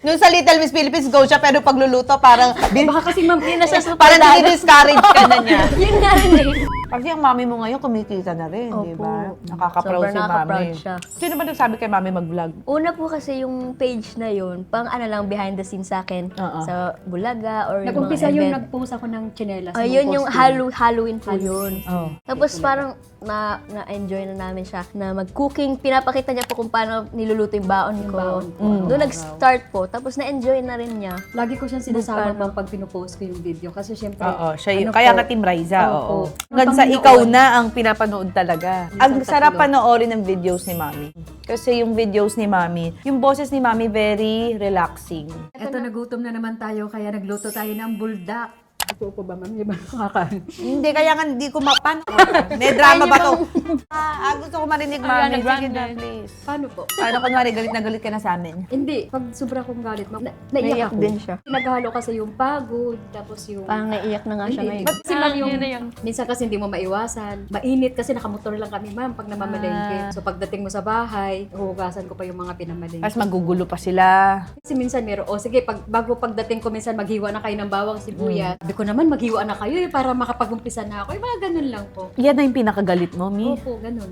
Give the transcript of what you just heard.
Nung sa Little Miss Philippines, go siya, pero pagluluto, parang, Baka kasi ma'am, yun na siya sa parang discourage ka na niya. Yun nga rin eh. Kasi ang mami mo ngayon, kumikita na rin, di ba? Nakaka-proud Sobrang si nakaka-proud mami. siya. Sino ba nagsabi kay mami mag-vlog? Una po kasi yung page na yun, pang ano lang, behind the scenes sa akin, Oo. sa Bulaga or yung Nag-umpisa mga yung event. nag-post ako ng tsinelas. Ayun yung Halloween po yun. Oh. Tapos parang na-enjoy na namin siya na mag-cooking. Pinapakita niya po kung paano niluluto yung baon ko. baon ko. Doon nag-start po. Tapos na-enjoy na rin niya. Lagi ko siyang sinasama Paano? ma'am pag pinupost ko yung video. Kasi syempre, Oo, siya ano kaya po, nga Team Riza, Opo. oo. Ang Hanggang sa Panginoon. ikaw na ang pinapanood talaga. Ang Minsan sarap tatlo. panoorin ng videos ni Mami. Kasi yung videos ni Mami, yung boses ni Mami very relaxing. Eto, nagutom na naman tayo, kaya nagluto tayo ng buldak. Ito po ba ma'am? Di ba nakakain? Hindi, kaya nga hindi ko mapan. May drama ba to? Gusto ko marinig, Mami. Ariana Sige Grande. na, please. Paano po? Paano kunwari galit na galit ka na sa amin? Hindi, pag sobra kong galit, ma'am, Naiyak naiyak ako. din siya. Naghalo kasi yung pagod, tapos yung... Parang naiyak na nga siya Hindi. ngayon. Kasi ma'am, yung, minsan kasi hindi mo maiwasan. Mainit kasi nakamotor lang kami ma'am pag namamalengke. So pagdating mo sa bahay, huhugasan ko pa yung mga pinamalengke. Tapos magugulo pa sila. Kasi minsan meron, sige, bago pagdating ko minsan maghiwa na kayo ng bawang sibuyas. Sabi ko naman, maghiwa na kayo para makapag-umpisa na ako. Yung mga ganun lang po. Yan na yung pinakagalit mo, Mi. Opo, ganun.